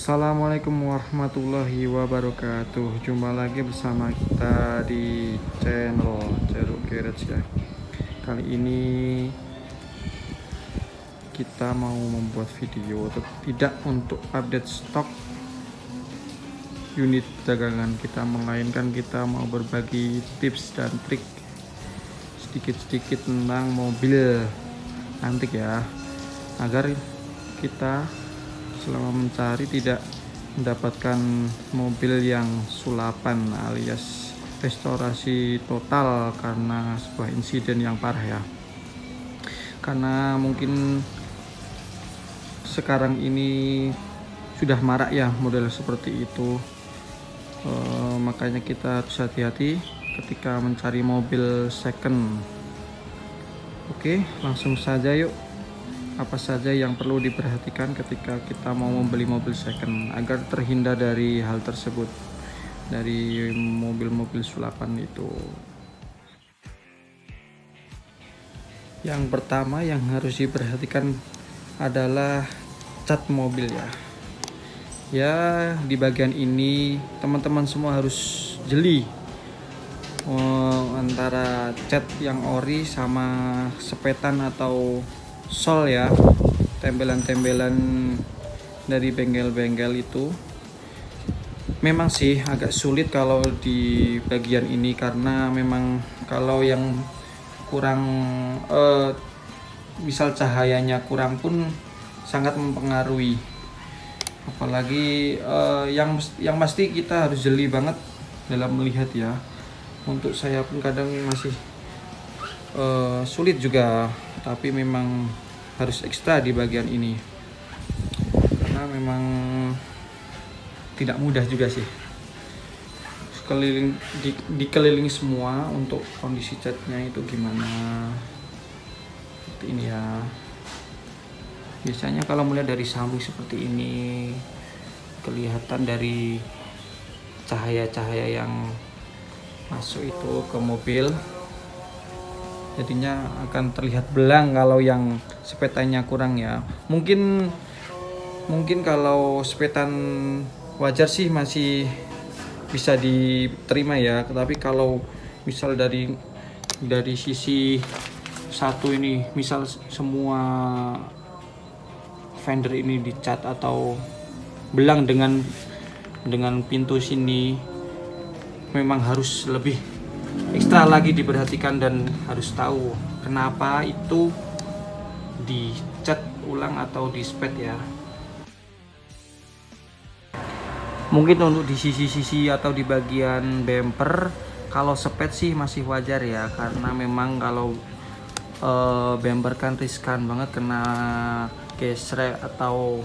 Assalamualaikum warahmatullahi wabarakatuh. Jumpa lagi bersama kita di channel Ceruk Garage ya. Kali ini kita mau membuat video tidak untuk update stok unit dagangan kita, melainkan kita mau berbagi tips dan trik sedikit-sedikit tentang mobil antik ya, agar kita selama mencari tidak mendapatkan mobil yang sulapan alias restorasi total karena sebuah insiden yang parah ya. Karena mungkin sekarang ini sudah marak ya model seperti itu, makanya kita harus hati-hati ketika mencari mobil second. Oke, langsung saja yuk. Apa saja yang perlu diperhatikan ketika kita mau membeli mobil second agar terhindar dari hal tersebut, dari mobil-mobil sulapan itu. Yang pertama yang harus diperhatikan adalah cat mobil ya. Ya, di bagian ini teman-teman semua harus jeli antara cat yang ori sama sepetan atau sol ya, tembelan-tembelan dari bengkel-bengkel itu. Memang sih agak sulit kalau di bagian ini, karena memang kalau yang kurang misal cahayanya kurang pun sangat mempengaruhi. Apalagi yang pasti kita harus jeli banget dalam melihat ya. Untuk saya pun kadang masih sulit juga, tapi memang harus ekstra di bagian ini karena memang tidak mudah juga sih dikelilingi semua untuk kondisi catnya itu gimana. Seperti ini ya, biasanya kalau melihat dari samping seperti ini kelihatan dari cahaya-cahaya yang masuk itu ke mobil, jadinya akan terlihat belang kalau yang sepetannya kurang ya. Mungkin kalau sepetan wajar sih masih bisa diterima ya, tapi kalau misal dari sisi satu ini, misal semua fender ini dicat atau belang dengan pintu sini, memang harus lebih ekstra lagi diperhatikan dan harus tahu kenapa itu dicat ulang atau di spet ya. Mungkin untuk di sisi-sisi atau di bagian bumper kalau spet sih masih wajar ya, karena memang kalau bumper kan riskan banget kena gesrek atau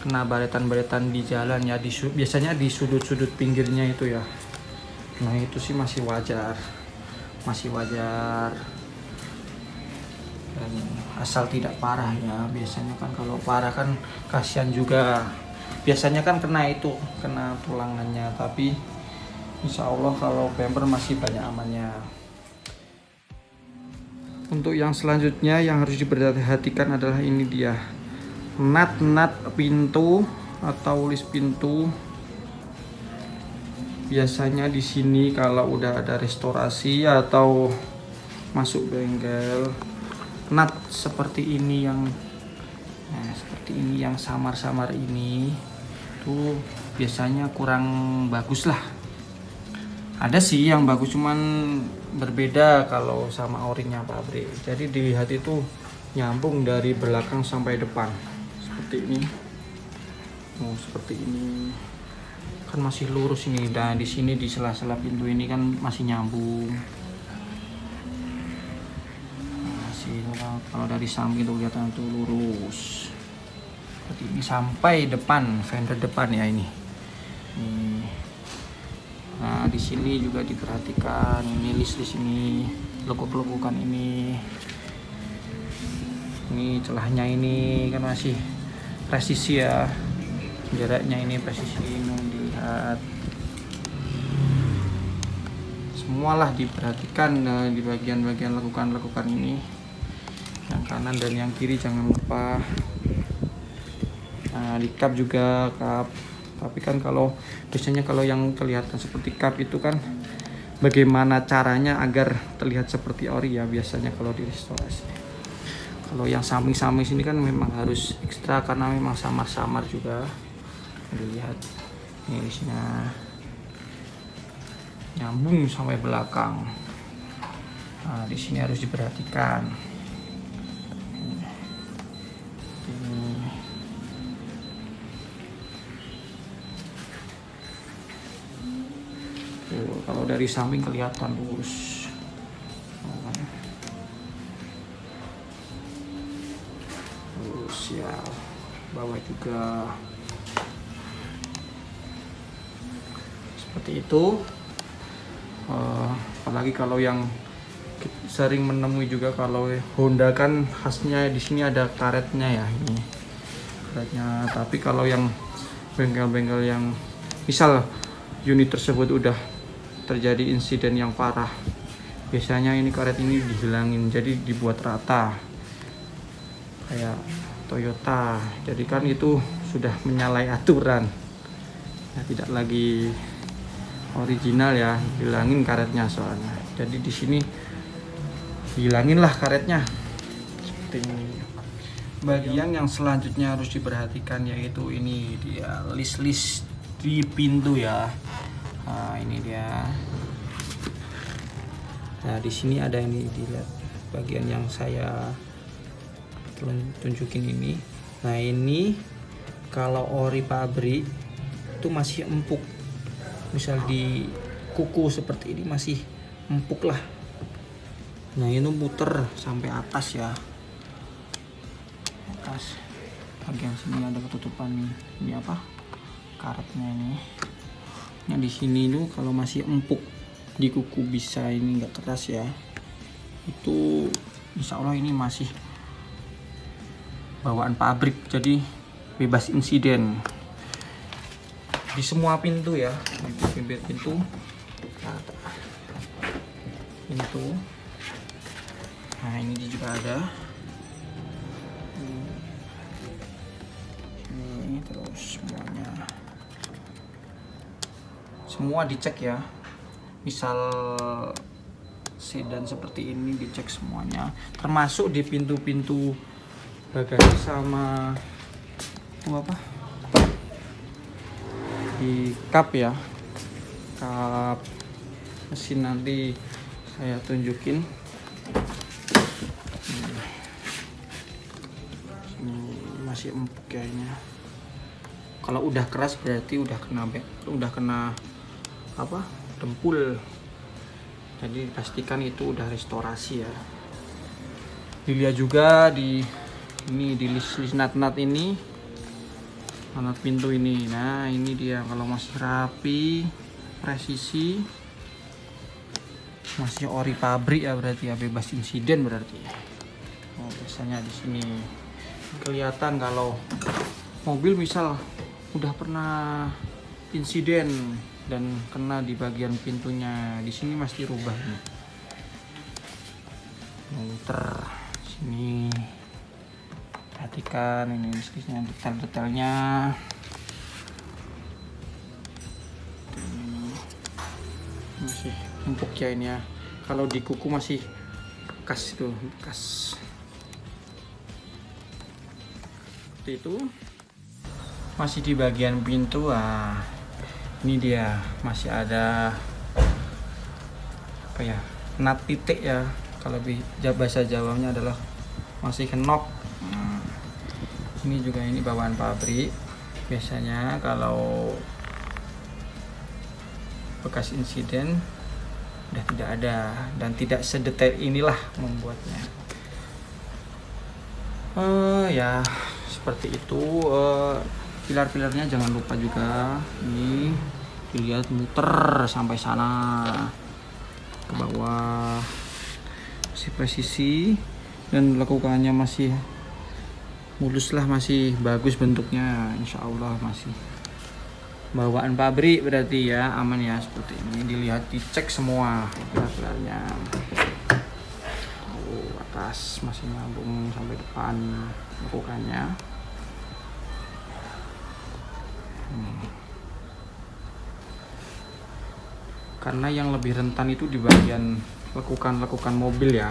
kena baretan-baretan di jalan ya, biasanya di sudut-sudut pinggirnya itu ya. Nah itu sih masih wajar dan asal tidak parah ya. Biasanya kan kalau parah kan kasihan juga, biasanya kan kena tulangannya, tapi insya Allah kalau bumper masih banyak amannya. Untuk yang selanjutnya yang harus diperhatikan adalah ini dia, nat pintu atau list pintu. Biasanya di sini kalau udah ada restorasi atau masuk bengkel, nat seperti ini yang samar-samar ini tuh biasanya kurang bagus lah. Ada sih yang bagus, cuman berbeda kalau sama orinya pabrik. Jadi dilihat itu nyambung dari belakang sampai depan seperti ini. Seperti ini kan masih lurus ini, dan di sini di sela-sela pintu ini kan masih nyambung. Masih kalau dari samping itu kelihatan tuh lurus seperti ini sampai depan, fender depan ya ini. Nah di sini juga diperhatikan, ini list di sini, lekuk-lekukan ini celahnya ini kan masih presisi ya, jaraknya ini presisi ini dilihat. Semualah diperhatikan di bagian-bagian lekukan ini, yang kanan dan yang kiri jangan lupa. Nah, di cup juga cup. Tapi kan kalau biasanya kalau yang kelihatan seperti cup itu kan bagaimana caranya agar terlihat seperti ori ya biasanya kalau di restorasi. Kalau yang samping-samping sini kan memang harus ekstra karena memang samar-samar juga. Dilihat ini di sini nyambung sampai belakang. Nah, di sini harus diperhatikan. Tuh, kalau dari samping kelihatan lurus. Lurus ya. Bawah juga. Seperti itu. Apalagi kalau yang sering menemui juga kalau Honda kan khasnya di sini ada karetnya ya ini karetnya. Tapi kalau yang bengkel-bengkel yang misal unit tersebut udah terjadi insiden yang parah, biasanya ini karet ini dihilangin jadi dibuat rata kayak Toyota. Jadi kan itu sudah menyalahi aturan ya, tidak lagi original ya, hilangin karetnya soalnya. Jadi di sini hilangin lah karetnya seperti ini. Bagian yang selanjutnya harus diperhatikan yaitu ini dia list-list di pintu ya. Nah, ini dia. Nah, di sini ada ini, dilihat bagian yang saya tunjukin ini. Nah, ini kalau ori pabrik itu masih empuk. Misal di kuku seperti ini masih empuk lah. Nah, ini muter sampai atas ya. Atas. Bagian sini ada ketutupan ini apa? Karetnya ini. Nah, di sini itu kalau masih empuk di kuku bisa ini enggak keras ya. Itu insya Allah ini masih bawaan pabrik jadi bebas insiden. Di semua pintu ya, pintu nah ini juga ada ini, terus semua dicek ya. Misal sedan seperti ini dicek semuanya, termasuk di pintu-pintu bagasi sama apa di kap ya, kap mesin nanti saya tunjukin. Masih empuk kayaknya. Kalau udah keras berarti udah kena apa? Dempul. Jadi pastikan itu udah restorasi ya. Dilihat juga di ini di list nat ini. Nat pintu ini. Nah, ini dia kalau masih rapi, presisi, masih ori pabrik ya berarti ya, bebas insiden berarti. Oh, biasanya di sini kelihatan kalau mobil misal udah pernah insiden dan kena di bagian pintunya, di sini masih rubah nih. Muter sini. Perhatikan ini mesinnya, detail-detailnya. Masih empuk ya ini ya. Kalau di kuku masih bekas itu, bekas. Seperti itu. Masih di bagian pintu, ini dia masih ada apa ya, nut titik ya. Kalau bahasa Jawanya adalah masih kenop. Ini juga ini bawaan pabrik. Biasanya kalau bekas insiden udah tidak ada dan tidak sedetail inilah membuatnya. Ya seperti itu. Pilar-pilarnya jangan lupa juga ini dilihat muter sampai sana ke bawah, masih presisi dan lakukannya masih mulus lah, masih bagus bentuknya, insya Allah masih bawaan pabrik berarti ya, aman ya. Seperti ini dilihat, dicek semua pilar-pilarnya. Atas masih nyambung sampai depan lakukannya. karena yang lebih rentan itu di bagian lekukan mobil ya.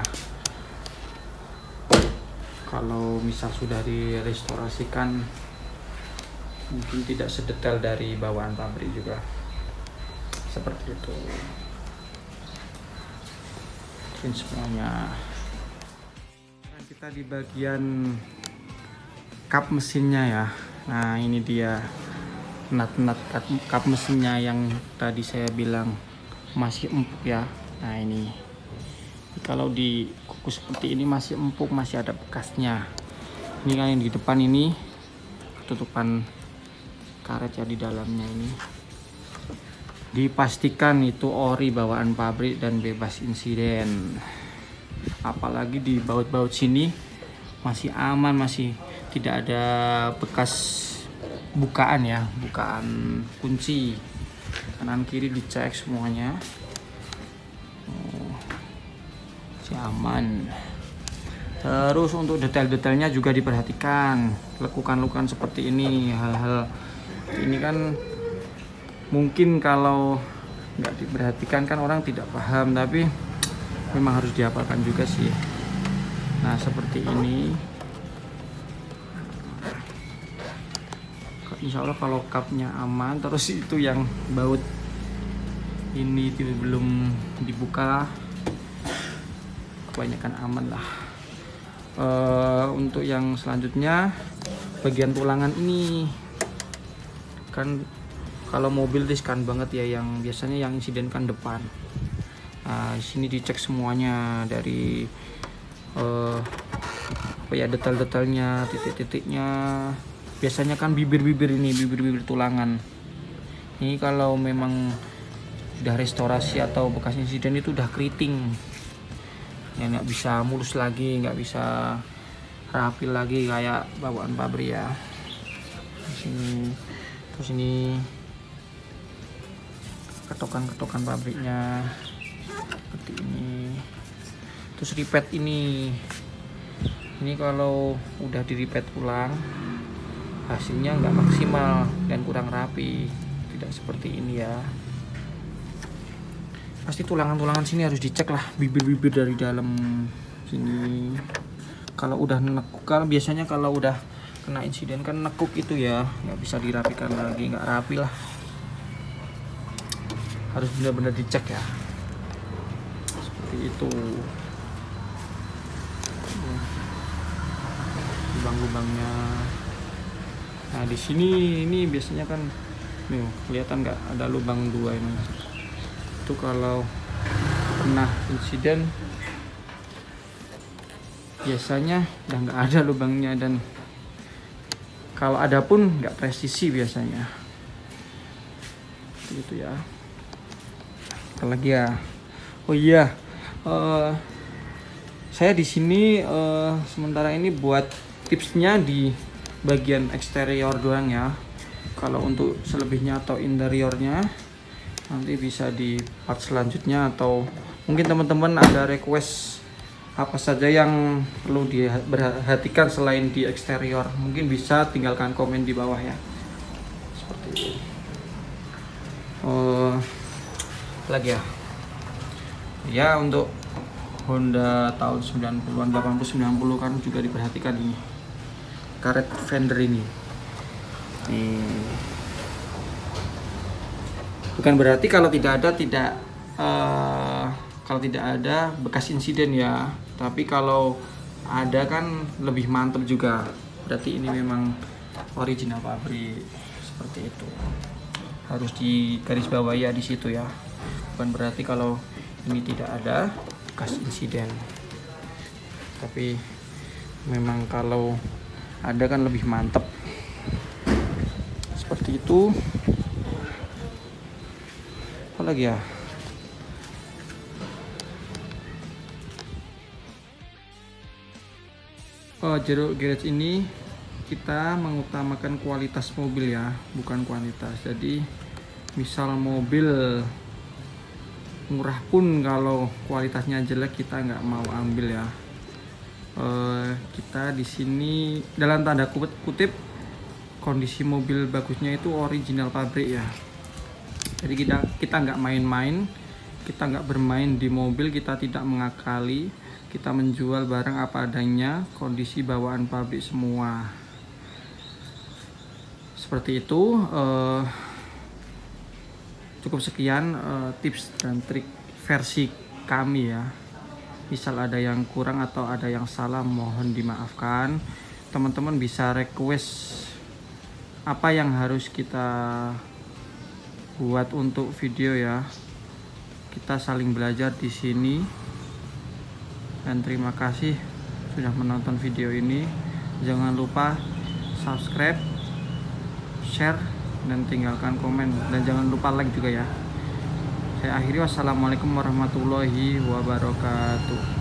Kalau misal sudah direstorasikan mungkin tidak sedetail dari bawaan pabrik juga, seperti itu. Mungkin semuanya. Kita di bagian kap mesinnya ya. Nah ini dia nut kap mesinnya yang tadi saya bilang masih empuk ya. Nah ini kalau dikukus seperti ini masih empuk, masih ada bekasnya. Ini kan yang di depan ini tutupan karet ya, di dalamnya ini dipastikan itu ori bawaan pabrik dan bebas insiden. Apalagi di baut-baut sini masih aman, masih tidak ada bekas bukaan ya, bukaan kunci. Kanan kiri dicek semuanya, masih aman. Terus untuk detail-detailnya juga diperhatikan, lekukan-lekukan seperti ini. Hal-hal ini kan mungkin kalau nggak diperhatikan kan orang tidak paham, tapi memang harus dihafalkan juga sih. Nah seperti ini. Insya Allah kalau kapnya aman, terus itu yang baut ini belum dibuka, kebanyakan aman lah. Untuk yang selanjutnya bagian tulangan ini kan kalau mobil riskan banget ya, yang biasanya yang insiden kan depan. Nah, sini dicek semuanya dari detail-detailnya, titik-titiknya. Biasanya kan bibir-bibir tulangan. Ini kalau memang udah restorasi atau bekas insiden itu udah keriting. Ya nggak bisa mulus lagi, nggak bisa rapi lagi kayak bawaan pabrik ya. Sini, terus ini ketokan pabriknya seperti ini. Terus ripet ini kalau udah diripet ulang hasilnya nggak maksimal dan kurang rapi, tidak seperti ini ya. Pasti tulangan sini harus dicek lah, bibir dari dalam sini. Kalau udah nekuk, kan biasanya kalau udah kena insiden kan nekuk itu ya, nggak bisa dirapikan lagi, nggak rapi lah. Harus benar-benar dicek ya, seperti itu. Lubang-lubangnya. Nah di sini ini biasanya kan nih kelihatan nggak ada lubang 2 ini. Itu kalau pernah insiden biasanya udah nggak ada lubangnya, dan kalau ada pun nggak presisi biasanya. Gitu ya. Apalagi ya. Oh iya. Saya di sini sementara ini buat tipsnya di bagian eksterior doang ya. Kalau untuk selebihnya atau interiornya nanti bisa di part selanjutnya, atau mungkin teman-teman ada request apa saja yang perlu diperhatikan selain di eksterior, mungkin bisa tinggalkan komen di bawah ya. Seperti itu. Lagi ya. Ya untuk Honda tahun 90-an, 80-90 kan juga diperhatikan ini. Karet fender ini. Bukan berarti kalau tidak ada bekas insiden ya, tapi kalau ada kan lebih mantap juga. Berarti ini memang original pabrik, seperti itu. Harus digarisbawahi ya di situ ya. Bukan berarti kalau ini tidak ada bekas insiden, tapi memang kalau ada kan lebih mantap, seperti itu. Apa lagi ya? Jero garage ini kita mengutamakan kualitas mobil ya, bukan kuantitas. Jadi misal mobil murah pun kalau kualitasnya jelek kita nggak mau ambil ya. Kita di sini dalam tanda kutip kondisi mobil bagusnya itu original pabrik ya. Jadi kita nggak main-main, kita nggak bermain di mobil, kita tidak mengakali, kita menjual barang apa adanya, kondisi bawaan pabrik semua. Seperti itu. Cukup sekian tips dan trik versi kami ya. Misal ada yang kurang atau ada yang salah, mohon dimaafkan. Teman-teman bisa request apa yang harus kita buat untuk video ya. Kita saling belajar di sini. Dan terima kasih sudah menonton video ini. Jangan lupa subscribe, share, dan tinggalkan komen, dan jangan lupa like juga ya. Saya akhiri, wassalamualaikum warahmatullahi wabarakatuh.